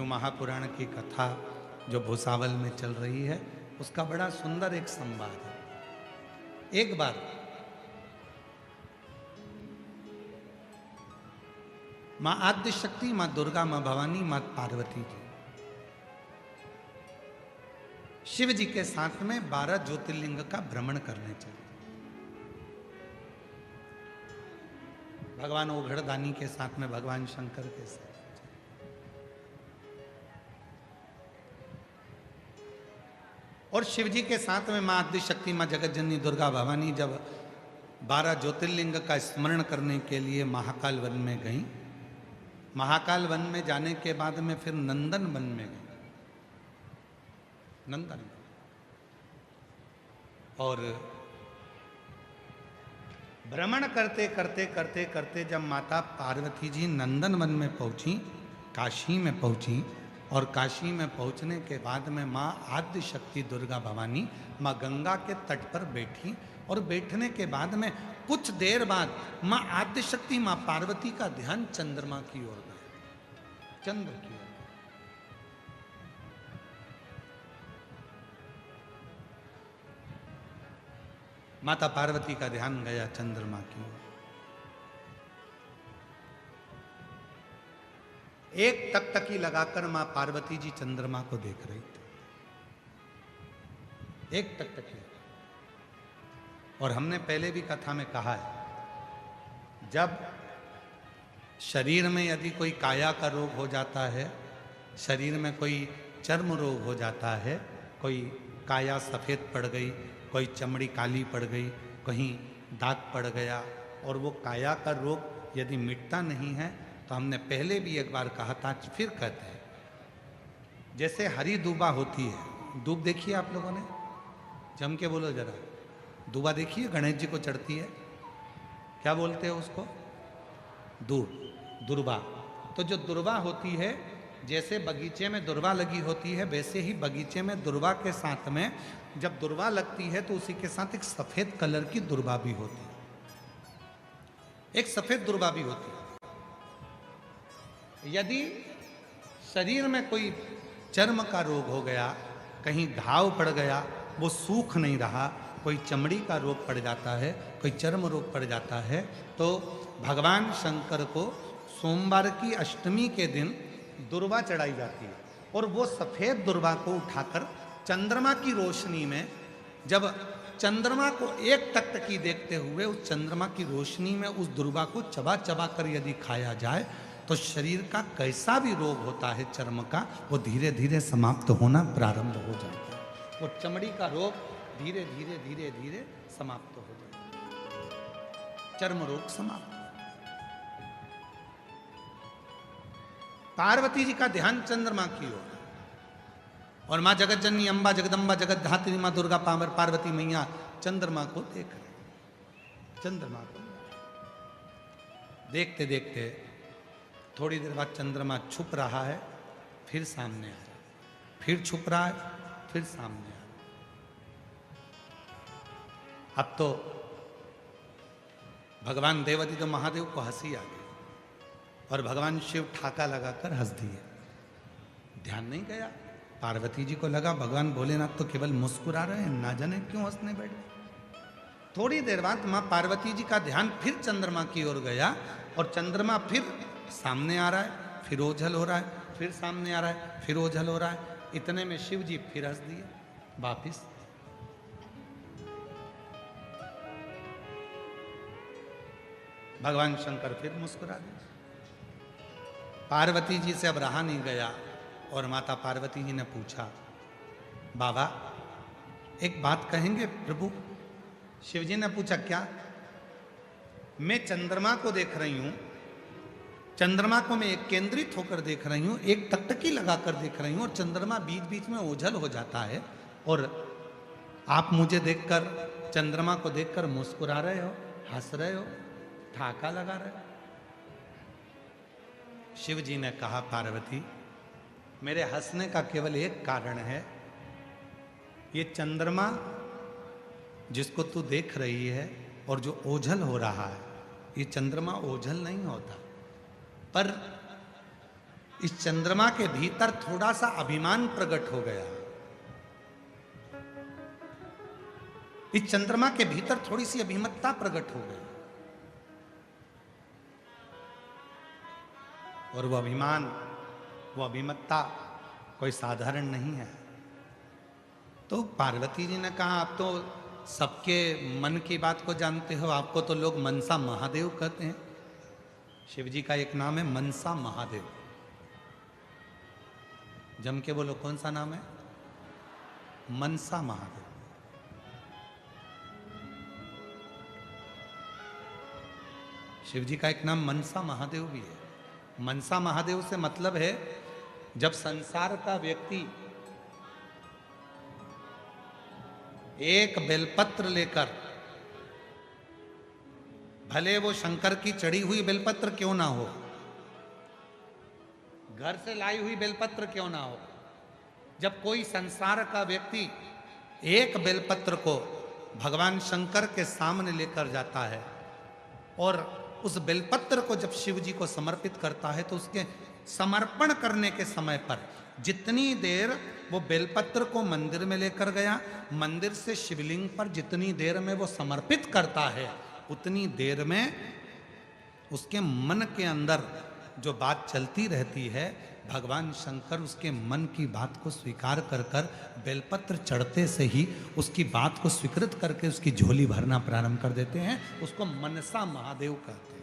महापुराण की कथा जो भूसावल में चल रही है उसका बड़ा सुंदर एक संवाद है। एक बार मां आद्य शक्ति, मां दुर्गा, मां भवानी, मां पार्वती जी शिव जी के साथ में 12 ज्योतिर्लिंग का भ्रमण करने चले। भगवान ओघड़दानी के साथ में, भगवान शंकर के साथ। और शिव जी के साथ में मां आद्य शक्ति, मां जगत जननी दुर्गा भवानी जब 12 ज्योतिर्लिंग का स्मरण करने के लिए महाकाल वन में गई। महाकाल वन में जाने के बाद में फिर नंदन वन में गई। नंदन और भ्रमण करते करते करते करते जब माता पार्वती जी नंदन वन में पहुंची, काशी में पहुंची, और काशी में पहुंचने के बाद में माँ आद्य शक्ति दुर्गा भवानी माँ गंगा के तट पर बैठी। और बैठने के बाद में कुछ देर बाद माँ आद्य शक्ति, माँ पार्वती का ध्यान चंद्रमा की ओर गया, चंद्र की ओर। माता पार्वती का ध्यान गया चंद्रमा की ओर। एक टकटकी लगाकर मां पार्वती जी चंद्रमा को देख रही थी, एक टकटकी। और हमने पहले भी कथा में कहा है, जब शरीर में यदि कोई काया का रोग हो जाता है, शरीर में कोई चर्म रोग हो जाता है, कोई काया सफ़ेद पड़ गई, कोई चमड़ी काली पड़ गई, कहीं दाग पड़ गया, और वो काया का रोग यदि मिटता नहीं है, तो हमने पहले भी एक बार कहा था, फिर कहते हैं, जैसे हरी दूबा होती है। दूब देखिए आप लोगों ने, जम के बोलो जरा। दूबा देखिए, गणेश जी को चढ़ती है, क्या बोलते हैं उसको? दूब, दुर्बा। तो जो दुर्बा होती है, जैसे बगीचे में दुर्बा लगी होती है, वैसे ही बगीचे में दुर्बा के साथ में जब दुर्बा लगती है तो उसी के साथ एक सफेद कलर की दुर्बा भी होती है, एक सफेद दुर्बा भी होती है। यदि शरीर में कोई चर्म का रोग हो गया, कहीं घाव पड़ गया, वो सूख नहीं रहा, कोई चमड़ी का रोग पड़ जाता है, कोई चर्म रोग पड़ जाता है, तो भगवान शंकर को सोमवार की अष्टमी के दिन दुर्बा चढ़ाई जाती है। और वो सफ़ेद दुर्बा को उठाकर चंद्रमा की रोशनी में, जब चंद्रमा को एक टकटकी देखते हुए उस चंद्रमा की रोशनी में उस दुर्बा को चबा चबा कर यदि खाया जाए, तो शरीर का कैसा भी रोग होता है चर्म का, वो धीरे धीरे समाप्त होना प्रारंभ हो जाता है। वो चमड़ी का रोग धीरे धीरे धीरे धीरे समाप्त हो जाता है, चर्म रोग समाप्त। पार्वती जी का ध्यान चंद्रमा की ओर, और मां जगत जननी अम्बा जगदम्बा जगत धात्री मां दुर्गा पावर पार्वती मैया चंद्रमा को देख रहे। चंद्रमा को देखते देखते थोड़ी देर बाद चंद्रमा छुप रहा है, फिर सामने आ रहा है, फिर छुप रहा है, फिर सामने आ रहा है। अब तो भगवान देवादित्य तो महादेव को हंसी आ गई, और भगवान शिव ठाका लगाकर हंस दिए। ध्यान नहीं गया, पार्वती जी को लगा भगवान भोलेनाथ तो केवल मुस्कुरा रहे हैं, ना जाने क्यों हंसने बैठे। थोड़ी देर बाद मां पार्वती जी का ध्यान फिर चंद्रमा की ओर गया, और चंद्रमा फिर सामने आ रहा है, फिर ओझल हो रहा है, फिर सामने आ रहा है, फिर ओझल हो रहा है। इतने में शिव जी फिर हंस दिए वापिस। भगवान शंकर फिर मुस्कुरा दिए। पार्वती जी से अब रहा नहीं गया, और माता पार्वती जी ने पूछा, बाबा एक बात कहेंगे प्रभु? शिव जी ने पूछा, क्या? मैं चंद्रमा को देख रही हूं, चंद्रमा को मैं एक केंद्रित होकर देख रही हूं, एक टकटकी लगाकर देख रही हूं, और चंद्रमा बीच बीच में ओझल हो जाता है, और आप मुझे देखकर, चंद्रमा को देखकर मुस्कुरा रहे हो, हंस रहे हो, ठाका लगा रहे हो। शिव जी ने कहा, पार्वती मेरे हंसने का केवल एक कारण है, ये चंद्रमा जिसको तू देख रही है और जो ओझल हो रहा है, ये चंद्रमा ओझल नहीं होता, पर इस चंद्रमा के भीतर थोड़ा सा अभिमान प्रकट हो गया। इस चंद्रमा के भीतर थोड़ी सी अभिमतता प्रकट हो गई, और वो अभिमान, वो अभिमतता कोई साधारण नहीं है। तो पार्वती जी ने कहा, आप तो सबके मन की बात को जानते हो, आपको तो लोग मनसा महादेव कहते हैं। शिव जी का एक नाम है मनसा महादेव। जम के बोलो, कौन सा नाम है? मनसा महादेव। शिव जी का एक नाम मनसा महादेव भी है। मनसा महादेव से मतलब है, जब संसार का व्यक्ति एक बेलपत्र लेकर, भले वो शंकर की चढ़ी हुई बेलपत्र क्यों ना हो, घर से लाई हुई बेलपत्र क्यों ना हो, जब कोई संसार का व्यक्ति एक बेलपत्र को भगवान शंकर के सामने लेकर जाता है और उस बेलपत्र को जब शिव जी को समर्पित करता है, तो उसके समर्पण करने के समय पर जितनी देर वो बेलपत्र को मंदिर में लेकर गया, मंदिर से शिवलिंग पर जितनी देर में वो समर्पित करता है, उतनी देर में उसके मन के अंदर जो बात चलती रहती है, भगवान शंकर उसके मन की बात को स्वीकार कर कर बेलपत्र चढ़ते से ही उसकी बात को स्वीकृत करके उसकी झोली भरना प्रारंभ कर देते हैं। उसको मनसा महादेव कहते हैं।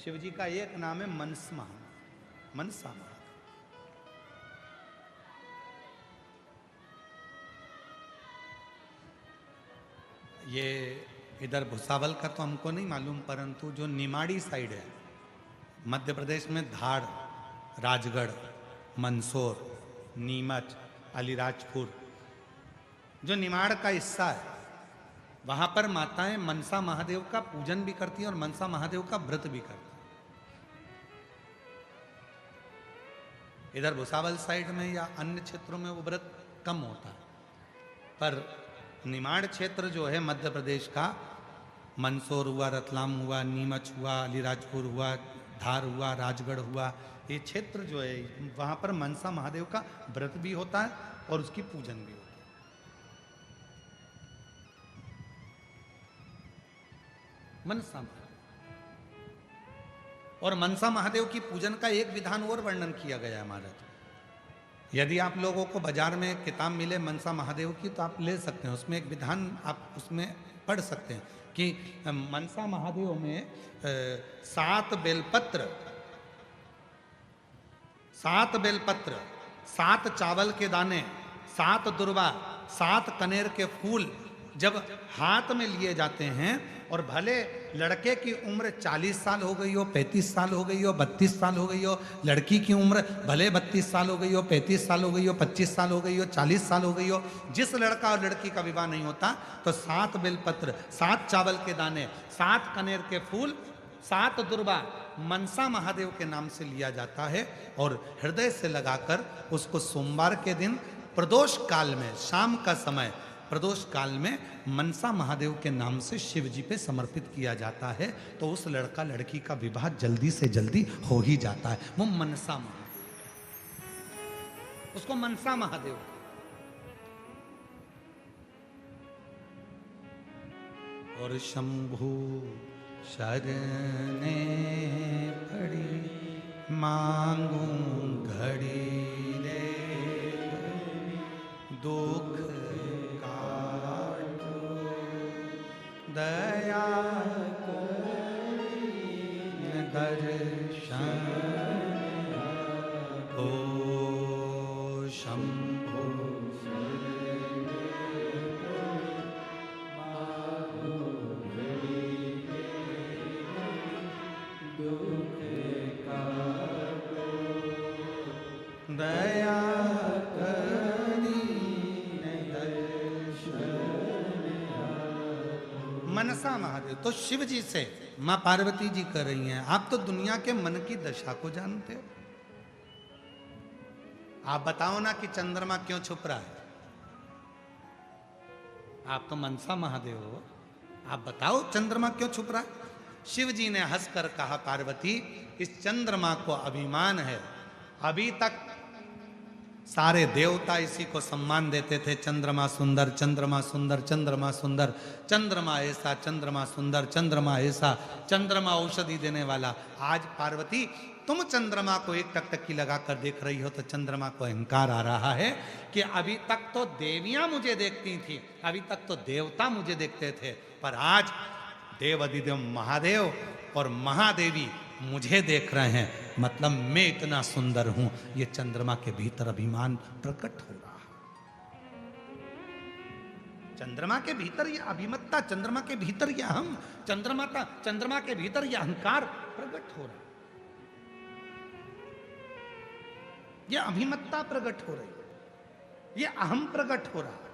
शिव जी का एक नाम है मनसा महादेव। ये इधर भुसावल का तो हमको नहीं मालूम, परंतु जो निमाड़ी साइड है मध्य प्रदेश में, धार, राजगढ़, मंदसौर, नीमच, अलीराजपुर, जो निमाड़ का हिस्सा है, वहां पर माताएं मनसा महादेव का पूजन भी करती हैं और मनसा महादेव का व्रत भी करती हैं। इधर भुसावल साइड में या अन्य क्षेत्रों में वो व्रत कम होता है, पर निमाड़ क्षेत्र जो है मध्य प्रदेश का, मंदसौर हुआ, रतलाम हुआ, नीमच हुआ, अलीराजपुर हुआ, धार हुआ, राजगढ़ हुआ, ये क्षेत्र जो है वहां पर मनसा महादेव का व्रत भी होता है और उसकी पूजन भी होता है। मनसा और मनसा महादेव की पूजन का एक विधान और वर्णन किया गया है हमारा। यदि आप लोगों को बाजार में किताब मिले मनसा महादेव की, तो आप ले सकते हैं, उसमें एक विधान आप उसमें पढ़ सकते हैं कि मनसा महादेव में 7 बेलपत्र, 7 चावल के दाने, 7 दुर्वा, 7 कनेर के फूल जब हाथ में लिए जाते हैं, और भले लड़के की उम्र 40 साल हो गई हो, 35 साल हो गई हो, 32 साल हो गई हो, लड़की की उम्र भले 32 साल हो गई हो, 35 साल हो गई हो, 25 साल हो गई हो, 40 साल हो गई हो, जिस लड़का और लड़की का विवाह नहीं होता, तो 7 बेलपत्र, 7 चावल के दाने, 7 कनेर के फूल, 7 दुर्वा मनसा महादेव के नाम से लिया जाता है, और हृदय से लगाकर उसको सोमवार के दिन प्रदोष काल में, शाम का समय प्रदोष काल में मनसा महादेव के नाम से शिव जी पे समर्पित किया जाता है, तो उस लड़का लड़की का विवाह जल्दी से जल्दी हो ही जाता है। वो मनसा महादेव, उसको मनसा महादेव। और शंभु शरणे पड़ी मांगू घड़ी रे, दुख दया दर्शन ओ शंभो दया मनसा महादेव। तो शिव जी से मां पार्वती जी कर रही हैं, आप तो दुनिया के मन की दशा को जानते हो, आप बताओ ना कि चंद्रमा क्यों छुप रहा है। आप तो मनसा महादेव हो, आप बताओ चंद्रमा क्यों छुप रहा है। शिव जी ने हंसकर कहा, पार्वती, इस चंद्रमा को अभिमान है अभी तक सारे देवता इसी को सम्मान देते थे, चंद्रमा सुंदर, चंद्रमा सुंदर, चंद्रमा सुंदर, चंद्रमा ऐसा, चंद्रमा सुंदर, चंद्रमा ऐसा, चंद्रमा औषधि देने वाला। आज पार्वती तुम चंद्रमा को एक टकटकी लगाकर देख रही हो तो चंद्रमा को अहंकार आ रहा है कि अभी तक तो देवियां मुझे देखती थी, अभी तक तो देवता मुझे देखते थे, पर आज देव अधिदेव महादेव और महादेवी मुझे देख रहे हैं, मतलब मैं इतना सुंदर हूं। ये चंद्रमा के भीतर अभिमान प्रकट हो रहा है, चंद्रमा के भीतर ये अभिमतता, चंद्रमा के भीतर ये अहम, चंद्रमा के भीतर ये अहंकार प्रकट हो रहा है, ये अभिमतता प्रकट हो रही है, ये अहम प्रकट हो रहा है।